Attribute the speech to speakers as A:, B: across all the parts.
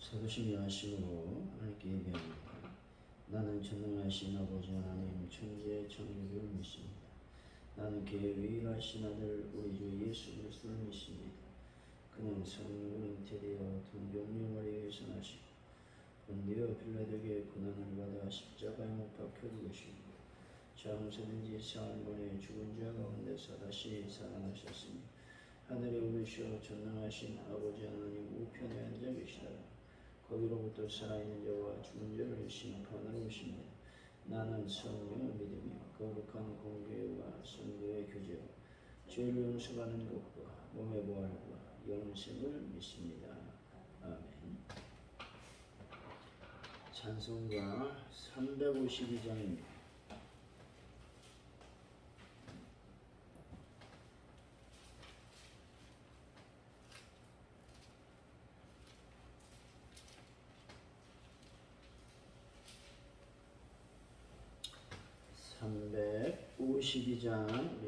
A: 자부심이 하심으로 하나님께 예배합니다. 나는 전능하신 아버지 하나님 천지의 창조주를 믿습니다. 나는 그의 유일하신 아들 우리 주 예수 그리스도를 믿습니다. 그는 성령으로 잉태되어 동정녀 마리아에서 나시고 본디오 빌라도에게 고난을 받아 십자가에 못 박혀 죽으시고 장세든지 사흘만에 죽은 자 가운데서 다시 살아나셨으니 하늘에 오르시어 전능하신 아버지 하나님 우편에 앉아 계시다가 거기로부터 살아있는 자와 죽은 자를 심판하러 오십니다. 나는 성령을 믿으며 거룩한 공교회와 성도의 교제와 죄를 용서받는 것과 몸의 부활과 영생을 믿습니다. 아멘. 찬송가 352장입니다. 우리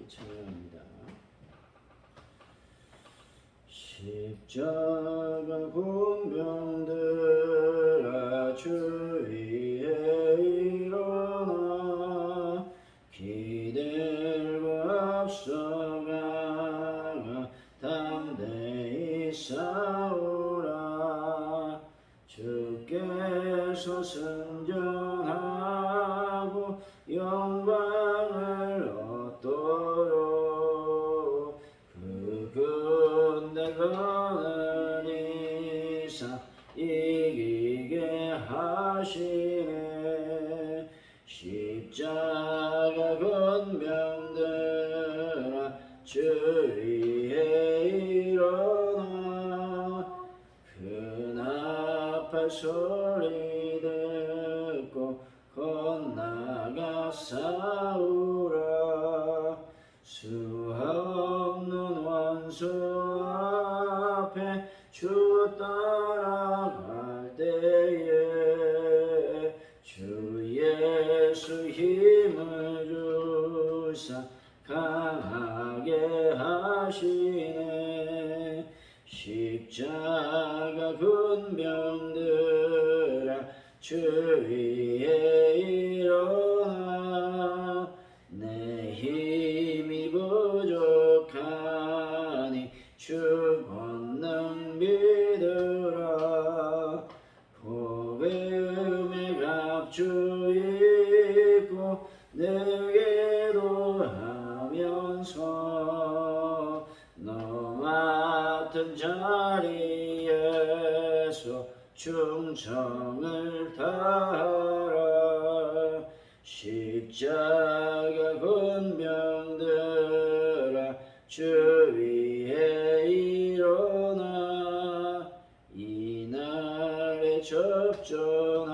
A: 찬양합니다. 십자가 군병들아 주 위에 일어나 기들과 앞서가 담대히 싸우라. 주께서 승전하고 영광을 얻도록 그 군대가 이사 이기게 하시네. 십자가 군병들아 주 위에 일어나 그 나팔 소리 듣고 건나가 싸우라. 수없는 원수 앞에 주 따라갈 때에 주 예수 힘을 주사 강하게 하시네. 십자가 군병들아 주 위에 일어나. 내 힘이 부족하니 주 권능 믿으라. 복음의 갑주 입고 내게도 하면서 너 맡은 자리에서 충성을 다하라. 십자가 군병들아 주 위에 일어나. 이날에 접전하고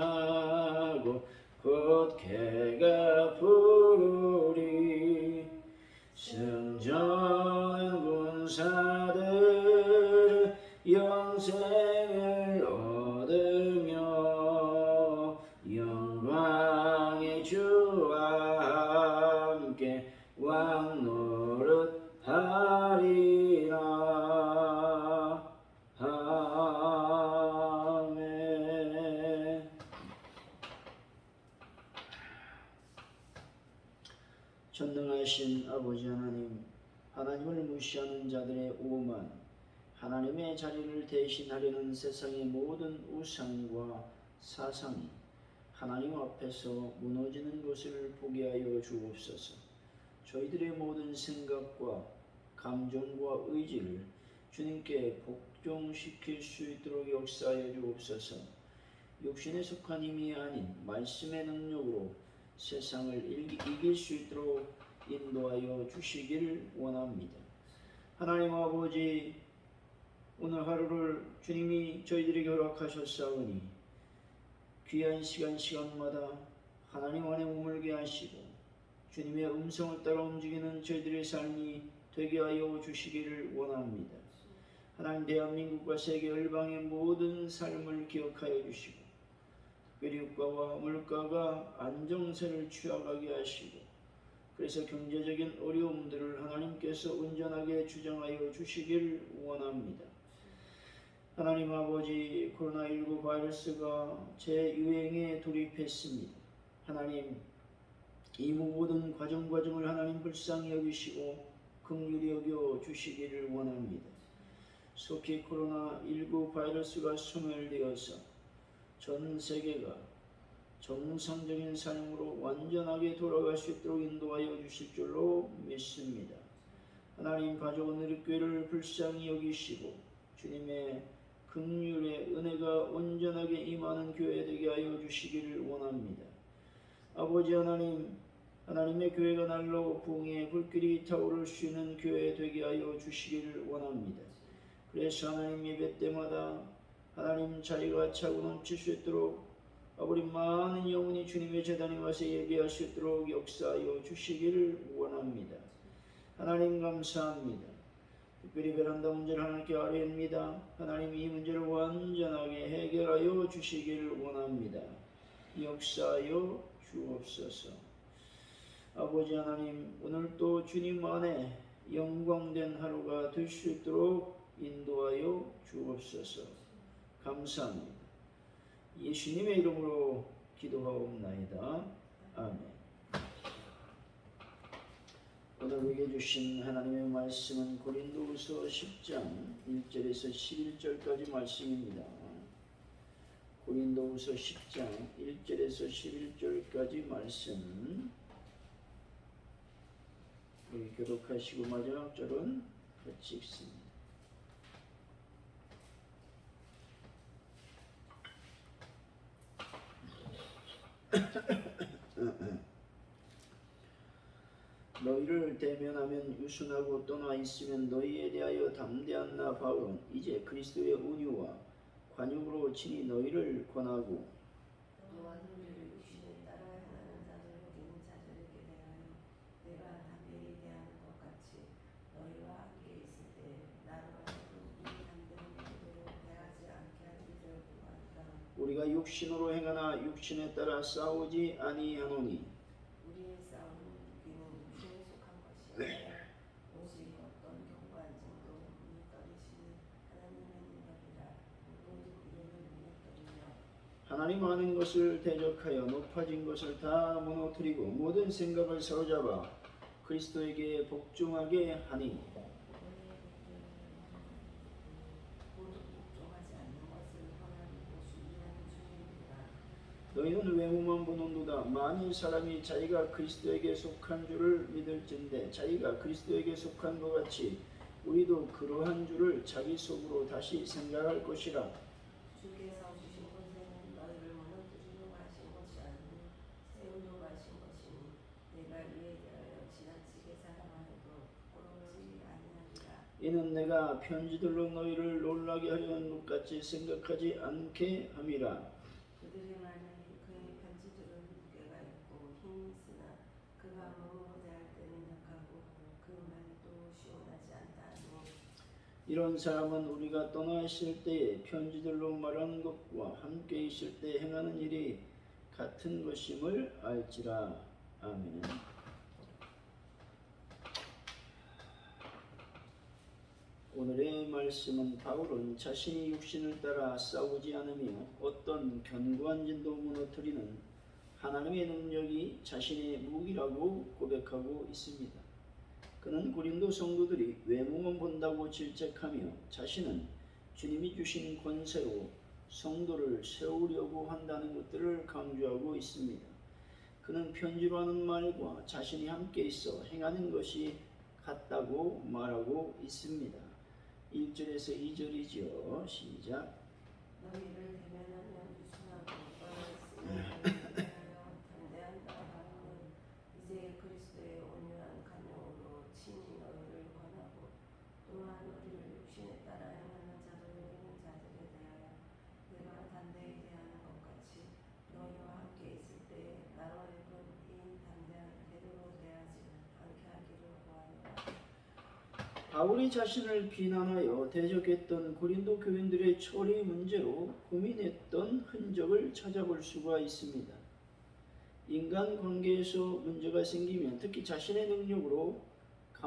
A: 곧 개가 부르리. 승전한 군사들은 영생을 얻으며 영광의 주와 함께 왕노릇하리라. 아멘. 전능하신 아버지 하나님, 하나님을 무시하는 자들의 오만, 하나님의 자리를 대신하려는 세상의 모든 우상과 사상이 하나님 앞에서 무너지는 것을 보게 하여 주옵소서. 저희들의 모든 생각과 감정과 의지를 주님께 복종시킬 수 있도록 역사하여 주옵소서. 육신에 속한 힘이 아닌 말씀의 능력으로 세상을 이길 수 있도록 인도하여 주시기를 원합니다. 하나님 아버지, 오늘 하루를 주님이 저희들에게 허락하셨사오니 귀한 시간마다 하나님 안에 머물게 하시고 주님의 음성을 따라 움직이는 저희들의 삶이 되게 하여 주시기를 원합니다. 하나님, 대한민국과 세계 열방의 모든 삶을 기억하여 주시고 특별히 유가와 물가가 안정세를 취하게 하시고 그래서 경제적인 어려움들을 하나님께서 온전하게 주장하여 주시기를 원합니다. 하나님 아버지, 코로나19 바이러스가 재유행에 돌입했습니다. 하나님, 이 모든 과정을 하나님 불쌍히 여기시고 긍휼히 여겨 주시기를 원합니다. 속히 코로나19 바이러스가 소멸되어서 전 세계가 정상적인 삶으로 완전하게 돌아갈 수 있도록 인도하여 주실 줄로 믿습니다. 하나님, 가족 오늘교회를 불쌍히 여기시고 주님의 긍휼의 은혜가 온전하게 임하는 교회 되게 하여 주시기를 원합니다. 아버지 하나님, 하나님의 교회가 날로 부흥의 불길이 타오를 수 있는 교회 되게 하여 주시기를 원합니다. 그래서 하나님 예배 때마다 하나님 자리가 차고 넘칠 수 있도록 아버지 많은 영혼이 주님의 제단에 와서 예배할 수 있도록 역사하여 주시기를 원합니다. 하나님 감사합니다. 특별히 베란다 문제를 하나님께 아뢰옵니다. 하나님 이 문제를 완전하게 해결하여 주시기를 원합니다. 역사하여 주옵소서. 아버지 하나님, 오늘도 주님 안에 영광된 하루가 될 수 있도록 인도하여 주옵소서. 감사합니다. 예수님의 이름으로 기도하옵나이다. 아멘. 오늘 우리에게 주신 하나님의 말씀은 고린도후서 10장 1절에서 11절까지 말씀입니다. 고린도후서 10장 1절에서 11절까지 말씀, 우리 교독하시고 마지막 절은 같이 읽습니다. 너희를 대면하면 유순하고 떠나 있으면 너희에 대하여 담대한 나 바울은 이제 그리스도의 온유와 관용으로 친히 너희를 권하고
B: 너와 너희를 육신에 따라 행하는 자들을 여기는 자들에게 대하여 내가 담대히 대하는 것 같이 너희와 함께 있을 때 나로 하여금 이 담대한 태도로 대하지 않게 하기를 구한다.
A: 우리가 육신으로 행하나 육신에 따라 싸우지 아니하노니
B: 우리의 싸움은 무기는 육신에 속한 것이 아니라 오직 어떤 경관증도 무너뜨리시는 하나님의 능력이라. 오직 이름을 무너뜨리며
A: 하나님 아는 것을 대적하여 높아진 것을 다 무너뜨리고 모든 생각을 사로잡아 그리스도에게 복종하게 하니
B: 모두 복종하지 않는 것을 허락하고 순종하는 주님이라.
A: 너희는 외모만 보는도다. 만일 사람이 자기가 그리스도에게 속한 줄을 믿을진대 자기가 그리스도에게 속한 것 같이 우리도 그러한 줄을 자기 속으로 다시 생각할 것이라.
B: 주께서 주신 권세는 너희를 무너뜨리려 하신 것이 아니요 세우려 하신 것이니 내가 이에 대하여 지나치게 사랑하여도 부끄럽지 아니하리라.
A: 이는 내가 편지들로 너희를 놀라게 하려는 것 같이 생각하지 않게 함이라.
B: 그들의 말은 그의 편지들은 무게가 있고 힘이 있으나 그가 몸으로 대할 때는 약하고 그 말도 시원하지 않다 하니
A: 이런 사람은 우리가 떠나 있을 때에 편지들로 말하는 것과 함께 있을 때 행하는 일이 같은 것임을 알지라. 아멘. 오늘의 말씀은 바울은 자신이 육신을 따라 싸우지 않으며 어떤 견고한 진도 무너뜨리는 하나님의 능력이 자신의 무기라고 고백하고 있습니다. 그는 고린도 성도들이 외모만 본다고 질책하며 자신은 주님이 주신 권세로 성도를 세우려고 한다는 것들을 강조하고 있습니다. 그는 편지로 하는 말과 자신이 함께 있어 행하는 것이 같다고 말하고 있습니다. 1절에서 2절이죠. 시작.
B: 너희를 대면하면 유순하고 떠나 있으면 담대한 나 바울은 이제 그리스도의 온유한 간용으로 친히 너희를 권하고 또한 우리를 육신에 따라 행하는 자들을 여기는 자들에 대하여 내가 담대히 대하는 것 같이 너희와 함께 있을 때 나로 하여금 이 담대한 태도로 대하지 않게 하기를 구하노라.
A: 바울이 자신을 비난하여 대적했던 고린도 교인들의 처리 문제로 고민했던 흔적을 찾아볼 수가 있습니다. 인간 관계에서 문제가 생기면 특히 자신의 능력으로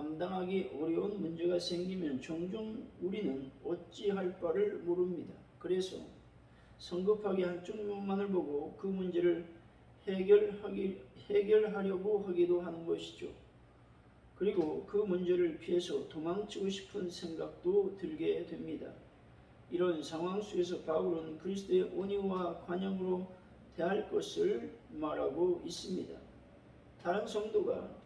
A: 감당하기 어려운 문제가 생기면 종종 우리는 어찌할 바를 모릅니다. 그래서 성급하게 한쪽 면만을 보고 그 문제를 해결하려고 하기도 하는 것이죠. 그리고 그 문제를 피해서 도망치고 싶은 생각도 들게 됩니다. 이런 상황 속에서 바울은 그리스도의 온유와 관용으로 대할 것을 말하고 있습니다. 다른 성도가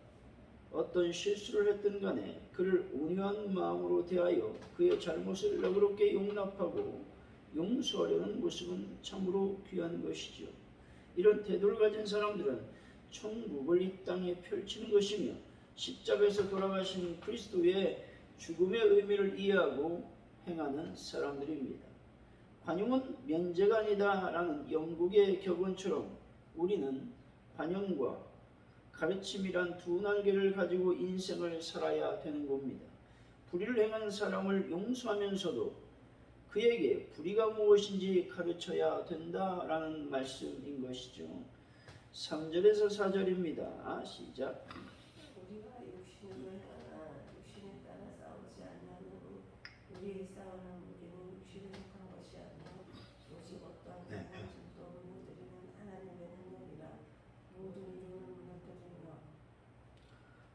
A: 어떤 실수를 했든 간에 그를 온유한 마음으로 대하여 그의 잘못을 너그럽게 용납하고 용서하려는 모습은 참으로 귀한 것이죠. 이런 태도를 가진 사람들은 천국을 이 땅에 펼치는 것이며 십자가에서 돌아가신 그리스도의 죽음의 의미를 이해하고 행하는 사람들입니다. 관용은 면제가 아니다 라는 영국의 격언처럼 우리는 관용과 가르침이란 두 날개를 가지고 인생을 살아야 되는 겁니다. 불의를 행한 사람을 용서하면서도 그에게 불의가 무엇인지 가르쳐야 된다라는 말씀인 것이죠. 3절에서 4절입니다. 시작.
B: 우리가 육신을 따라 싸우지 아니하노니 우리의 싸우는 무기는 육신에 속한 것이 아니요 오직 어떠한 장난질도 무너뜨리는 하나님의 능력이라 모든 이름을 무너뜨리며.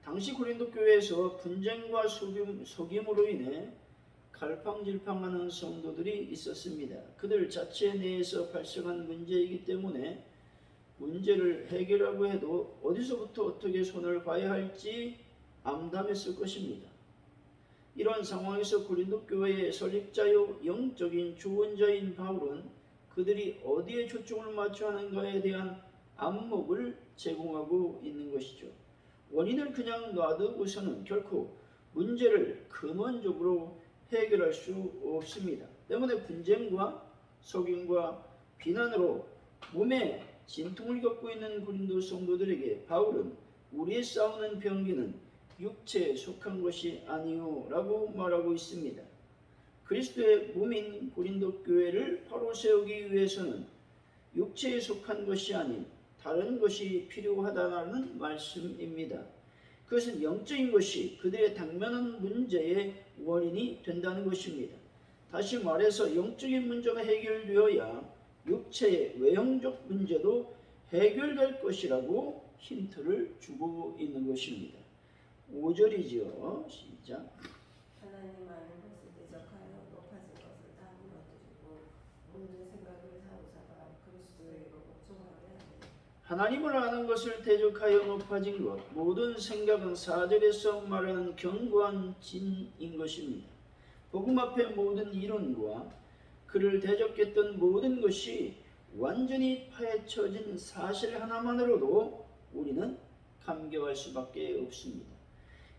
A: 당시 고린도 교회에서 분쟁과 속임으로 인해 갈팡질팡하는 성도들이 있었습니다. 그들 자체 내에서 발생한 문제이기 때문에 문제를 해결하고 해도 어디서부터 어떻게 손을 봐야 할지 암담했을 것입니다. 이런 상황에서 고린도 교회의 설립자요 영적인 주원자인 바울은 그들이 어디에 초점을 맞춰야 하는가에 대한 안목을 제공하고 있는 것이죠. 원인을 그냥 놔두고서는 결코 문제를 근원적으로 해결할 수 없습니다. 때문에 분쟁과 속임과 비난으로 몸에 진통을 겪고 있는 고린도 성도들에게 바울은 우리의 싸우는 병기는 육체에 속한 것이 아니요 라고 말하고 있습니다. 그리스도의 몸인 고린도 교회를 바로 세우기 위해서는 육체에 속한 것이 아닌 다른 것이 필요하다는 말씀입니다. 그것은 영적인 것이 그들의 당면한 문제의 원인이 된다는 것입니다. 다시 말해서 영적인 문제가 해결되어야 육체의 외형적 문제도 해결될 것이라고 힌트를 주고 있는 것입니다. 5절이죠. 시작.
B: 하나님 아는 것을 대적하여 높아진 것을 다 무너뜨리고 모든 생각을 사로잡아 그리스도의 복종하게 하되.
A: 하나님을 아는 것을 대적하여 높아진 것, 모든 생각은 4절에서 말하는 견고한 진인 것입니다. 복음 앞에 모든 이론과 그를 대적했던 모든 것이 완전히 파헤쳐진 사실 하나만으로도 우리는 감격할 수밖에 없습니다.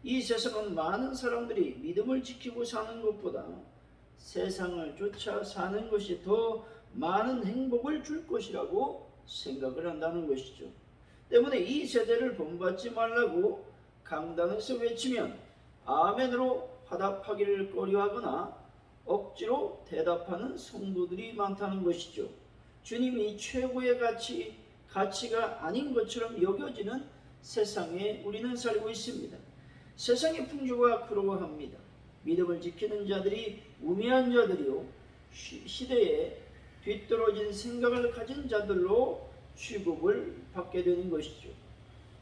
A: 이 세상은 많은 사람들이 믿음을 지키고 사는 것보다 세상을 쫓아 사는 것이 더 많은 행복을 줄 것이라고 생각을 한다는 것이죠. 때문에 이 세대를 본받지 말라고 강단에서 외치면 아멘으로 화답하기를 꺼려하거나 억지로 대답하는 성도들이 많다는 것이죠. 주님이 최고의 가치가 아닌 것처럼 여겨지는 세상에 우리는 살고 있습니다. 세상의 풍조가 그러합니다. 믿음을 지키는 자들이 우매한 자들이요 시대에 뒤떨어진 생각을 가진 자들로 취급을 받게 되는 것이죠.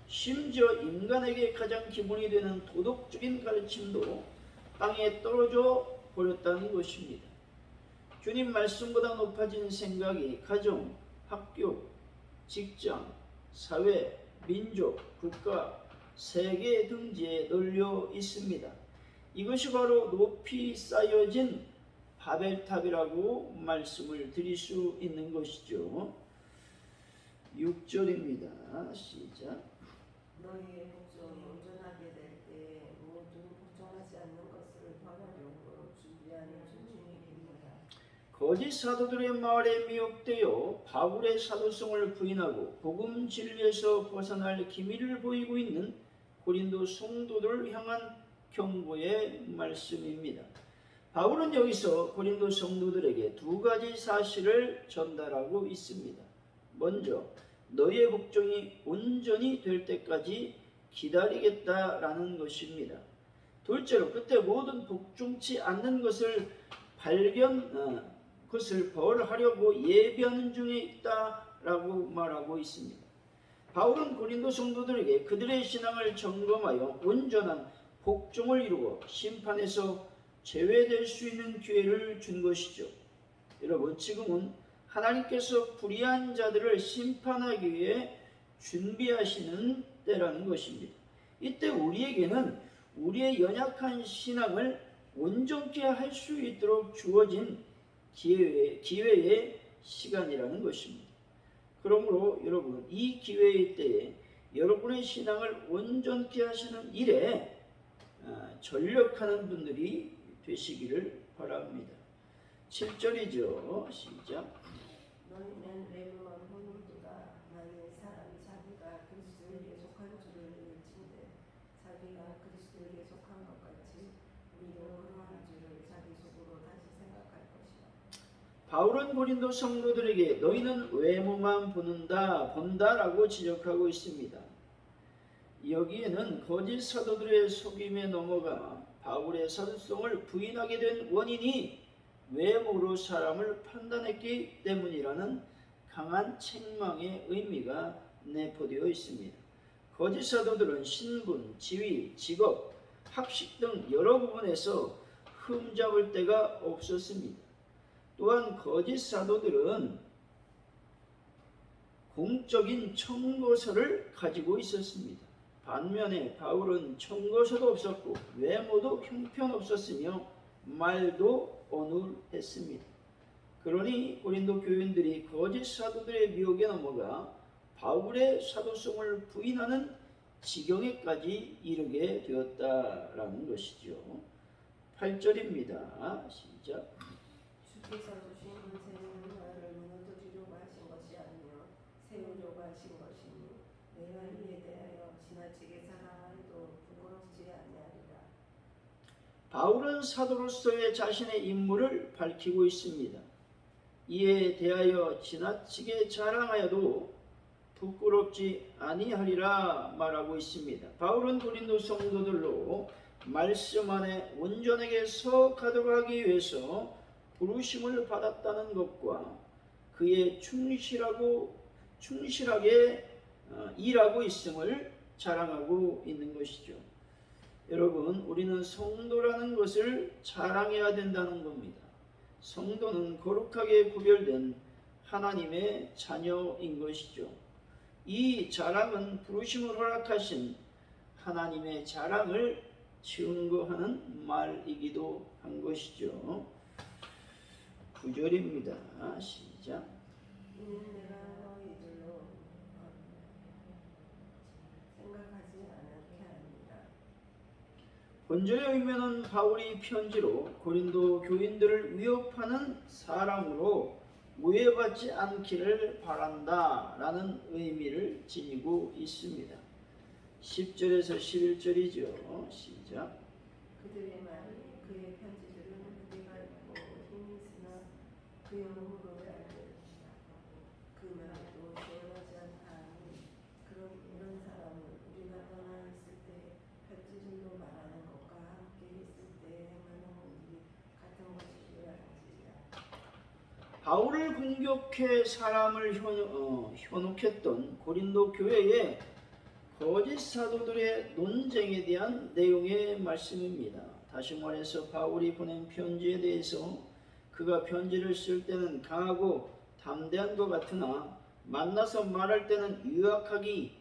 A: 심지어 인간에게 가장 기본이 되는 도덕적인 가르침도 땅에 떨어져 버렸다는 것입니다. 주님 말씀보다 높아진 생각이 가정, 학교, 직장, 사회, 민족, 국가, 세계 등지에 널려 있습니다. 이것이 바로 높이 쌓여진 바벨탑이라고 말씀을 드릴 수 있는 것이죠. 6절입니다. 시작.
B: 너희의 복종이 온전하게 될 때 모두 복종하지 않는 것을 벌하려고 준비하는 준비입니다.
A: 거짓 사도들의 말에 미혹되어 바울의 사도성을 부인하고 복음 진리에서 벗어날 기미를 보이고 있는 고린도 성도들을 향한 경고의 말씀입니다. 바울은 여기서 고린도 성도들에게 두 가지 사실을 전달하고 있습니다. 먼저 너희의 복종이 온전히 될 때까지 기다리겠다라는 것입니다. 둘째로 그때 모든 복종치 않는 것을 그것을 벌하려고 예비하는 중에 있다라고 말하고 있습니다. 바울은 고린도 성도들에게 그들의 신앙을 점검하여 온전한 복종을 이루어 심판에서 제외될 수 있는 기회를 준 것이죠. 여러분, 지금은 하나님께서 불의한 자들을 심판하기 위해 준비하시는 때라는 것입니다. 이때 우리에게는 우리의 연약한 신앙을 온전케 할 수 있도록 주어진 기회의 시간이라는 것입니다. 그러므로 여러분, 이 기회의 때에 여러분의 신앙을 온전케 하시는 일에 전력하는 분들이 되시기를 바랍니다. 7절이죠. 시작.
B: 너희는 외모만 보는도다. 만일 사람이 자기가 그리스도에게 속한 줄을 알진대 자기가 그리스도에게 속한 것 같이 우리도 그러한 줄을 자기 속으로 다시 생각할 것이다.
A: 바울은 고린도 성도들에게 너희는 외모만 본다라고 지적하고 있습니다. 여기에는 거짓 사도들의 속임에 넘어가 바울의 사도성을 부인하게 된 원인이 외모로 사람을 판단했기 때문이라는 강한 책망의 의미가 내포되어 있습니다. 거짓 사도들은 신분, 지위, 직업, 학식 등 여러 부분에서 흠잡을 데가 없었습니다. 또한 거짓 사도들은 공적인 청거서를 가지고 있었습니다. 반면에 바울은 청거서도 없었고 외모도 형편없었으며 말도 어눌했습니다. 그러니 고린도 교인들이 거짓 사도들의 미혹에 넘어가 바울의 사도성을 부인하는 지경에까지 이르게 되었다라는 것이죠. 8절입니다. 시작.
B: 주께서 주신 은혜는 나를 무너뜨리려고 하신 것이 아니요 세우려고 하신 것이니 내가 이에 대하여 지나치게 사랑하여도 부끄럽지 아니하리라.
A: 바울은 사도로서의 자신의 임무를 밝히고 있습니다. 이에 대하여 지나치게 자랑하여도 부끄럽지 아니하리라 말하고 있습니다. 바울은 고린도 성도들로 말씀 안에 온전하게 서가도록 하기 위해서 부르심을 받았다는 것과 그의 충실하게 일하고 있음을 자랑하고 있는 것이죠. 여러분, 우리는 성도라는 것을 자랑해야 된다는 겁니다. 성도는 거룩하게 구별된 하나님의 자녀인 것이죠. 이 자랑은 부르심을 허락하신 하나님의 자랑을 증거하는 말이기도 한 것이죠. 9절입니다. 시작.
B: 이는 내가 너희들로 생각하지 않게 합니다.
A: 본절의 의미는 바울이 편지로 고린도 교인들을 위협하는 사람으로 오해받지 않기를 바란다라는 의미를 지니고 있습니다. 10절에서 11절이죠. 시작.
B: 그들의 말이 그의 편지들은 무게가 있고 힘이 있으나 그 영으로 알들 그 말도 시원하지 않다 하니 이런 사람은 우리가 떠나 있을 때 편지들로 말하는 것과 함께 있을 때 행하는 일이 같은 것이라 할지라.
A: 바울을 공격해 사람을 현혹했던 고린도 교회의 거짓 사도들의 논쟁에 대한 내용의 말씀입니다. 다시 말해서 바울이 보낸 편지에 대해서 그가 편지를 쓸 때는 강하고 담대한 것 같으나 만나서 말할 때는 유약하기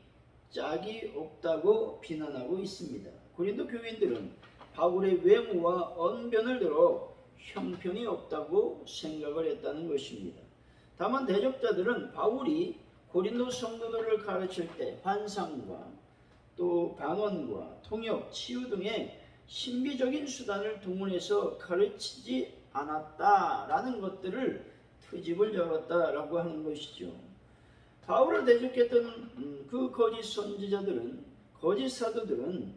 A: 짝이 없다고 비난하고 있습니다. 고린도 교인들은 바울의 외모와 언변을 들어 형편이 없다고 생각을 했다는 것입니다. 다만 대적자들은 바울이 고린도 성도들을 가르칠 때 환상과 또 방언과 통역, 치유 등의 신비적인 수단을 동원해서 가르치지 않았다라는 것들을 트집을 잡았다라고 하는 것이죠. 바울을 대적했던 그 거짓 선지자들은, 거짓 사도들은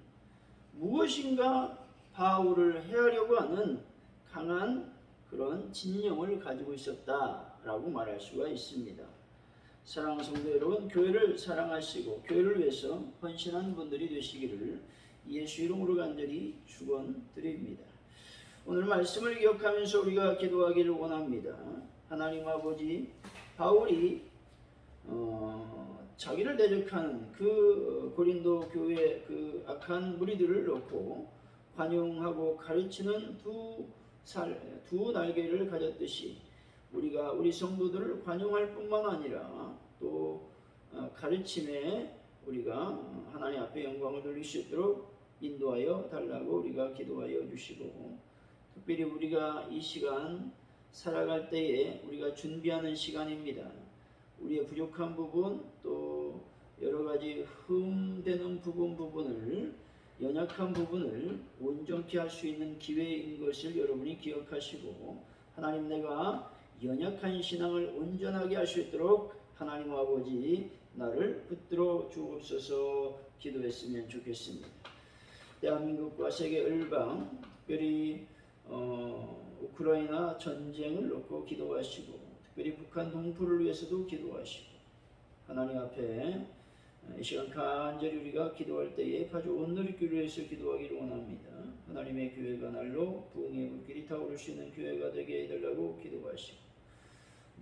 A: 무엇인가 바울을 해하려고 하는 강한 그런 진영을 가지고 있었다라고 말할 수가 있습니다. 사랑하는 성도 여러분, 교회를 사랑하시고 교회를 위해서 헌신한 분들이 되시기를 예수 이름으로 간절히 축원드립니다. 오늘 말씀을 기억하면서 우리가 기도하기를 원합니다. 하나님 아버지, 바울이 자기를 대적하는 그 고린도 교회 그 악한 무리들을 놓고 관용하고 가르치는 두 날개를 가졌듯이 우리가 우리 성도들을 관용할 뿐만 아니라 또 가르침에 우리가 하나님 앞에 영광을 돌릴 수 있도록 인도하여 달라고 우리가 기도하여 주시고, 특별히 우리가 이 시간 살아갈 때에 우리가 준비하는 시간입니다. 우리의 부족한 부분, 또 여러 가지 흠되는 부분을, 연약한 부분을 온전케 할 수 있는 기회인 것을 여러분이 기억하시고, 하나님, 내가 연약한 신앙을 온전하게 할 수 있도록 하나님 아버지 나를 붙들어 주옵소서 기도했으면 좋겠습니다. 대한민국과 세계 을방, 특별히 우크라이나 전쟁을 놓고 기도하시고, 특별히 북한 동포를 위해서도 기도하시고, 하나님 앞에 이 시간 간절히 우리가 기도할 때에 아주 온누리교회를 위해서 기도하기를 원합니다. 하나님의 교회가 날로 부흥의 물길이 타오를 수 있는 교회가 되게 해달라고 기도하시고,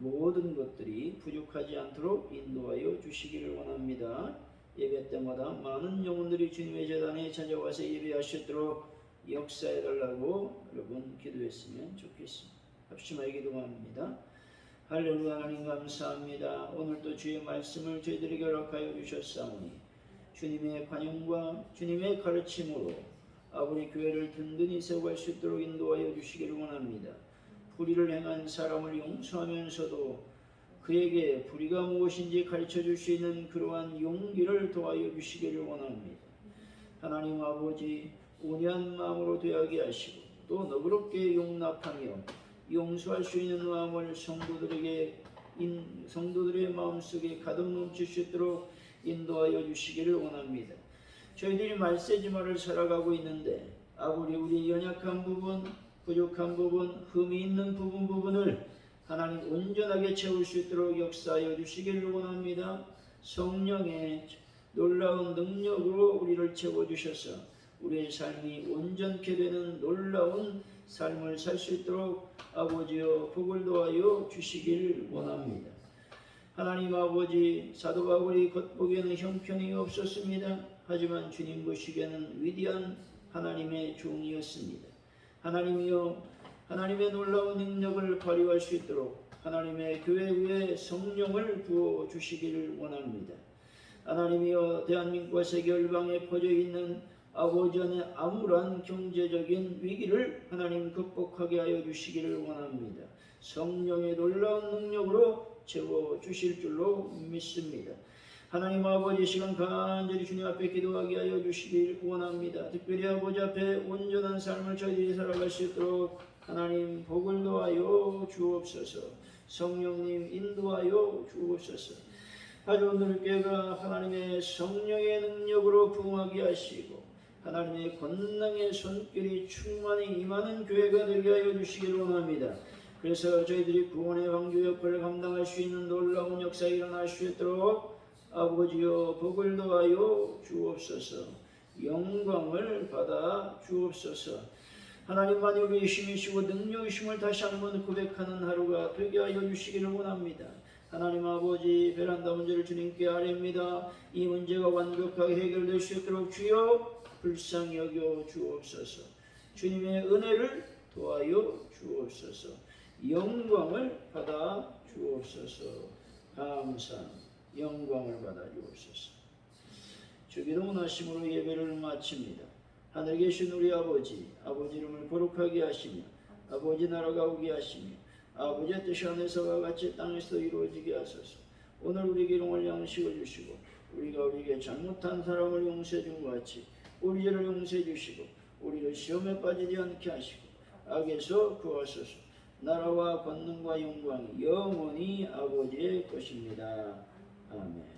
A: 모든 것들이 부족하지 않도록 인도하여 주시기를 원합니다. 예배 때마다 많은 영혼들이 주님의 제단에 찾아와서 예배할 수 있도록 역사해달라고 여러분 기도했으면 좋겠습니다. 합심하여 기도합니다. 할렐루야. 하나님 감사합니다. 오늘도 주의 말씀을 저희들에게 허락하여 주셨사오니 주님의 관용과 주님의 가르침으로 아버지 교회를 든든히 세워갈 수 있도록 인도하여 주시기를 원합니다. 불의를 행한 사람을 용서하면서도 그에게 불의가 무엇인지 가르쳐 줄 수 있는 그러한 용기를 도와여 주시기를 원합니다. 하나님 아버지, 온유한 마음으로 되게 하시고 또 너그럽게 용납하며 용서할 수 있는 마음을 성도들의 마음속에 가득 넘칠 수 있도록 인도하여 주시기를 원합니다. 저희들이 말세지마를 살아가고 있는데 아버지, 우리의 연약한 부분, 부족한 부분, 흠이 있는 부분을 하나님 온전하게 채울 수 있도록 역사하여 주시기를 원합니다. 성령의 놀라운 능력으로 우리를 채워주셔서 우리의 삶이 온전케 되는 놀라운 삶을 살 수 있도록 아버지여 복을 도와여 주시길 원합니다. 하나님 아버지, 사도 바울이 겉보기에는 형편이 없었습니다. 하지만 주님 보시기에는 위대한 하나님의 종이었습니다. 하나님이여, 하나님의 놀라운 능력을 발휘할 수 있도록 하나님의 교회 위에 성령을 부어 주시기를 원합니다. 하나님이여, 대한민국과 세계 열방에 퍼져 있는 아버지 안에 암울한 경제적인 위기를 하나님 극복하게 하여 주시기를 원합니다. 성령의 놀라운 능력으로 채워 주실 줄로 믿습니다. 하나님 아버지, 시간 간절히 주님 앞에 기도하게 하여 주시길 원합니다. 특별히 아버지 앞에 온전한 삶을 저희들이 살아갈 수 있도록 하나님 복을 도와여 주옵소서. 성령님 인도하여 주옵소서. 아주 오늘 교회가 하나님의 성령의 능력으로 부흥하게 하시고 하나님의 권능의 손길이 충만히 임하는 교회가 되게 하여 주시기를 원합니다. 그래서 저희들이 구원의 왕조 역할을 감당할 수 있는 놀라운 역사가 일어날 수 있도록 아버지여 복을 도와여 주옵소서. 영광을 받아 주옵소서. 하나님만이 우리의 힘이시고 능력이심을 다시 한번 고백하는 하루가 되게 하여 주시기를 원합니다. 하나님 아버지, 베란다 문제를 주님께 아뢰입니다. 이 문제가 완벽하게 해결될 수 있도록 주여 불쌍히 여겨 주옵소서. 주님의 은혜를 도와여 주옵소서. 영광을 받아 주옵소서. 감사 영광을 받아 주옵소서. 주기도 원하심으로 예배를 마칩니다. 하늘에 계신 우리 아버지, 아버지 이름을 거룩하게 하시며 아버지 나라가 오게 하시며 아버지의 뜻이 하늘에서와 같이 땅에서도 이루어지게 하소서. 오늘 우리에게 일용할 양식을 주시고 우리가 우리에게 잘못한 사람을 용서해 준 것 같이 우리 죄를 용서해 주시고 우리를 시험에 빠지지 않게 하시고 악에서 구하소서. 나라와 권능과 영광이 영원히 아버지의 것입니다. 아멘.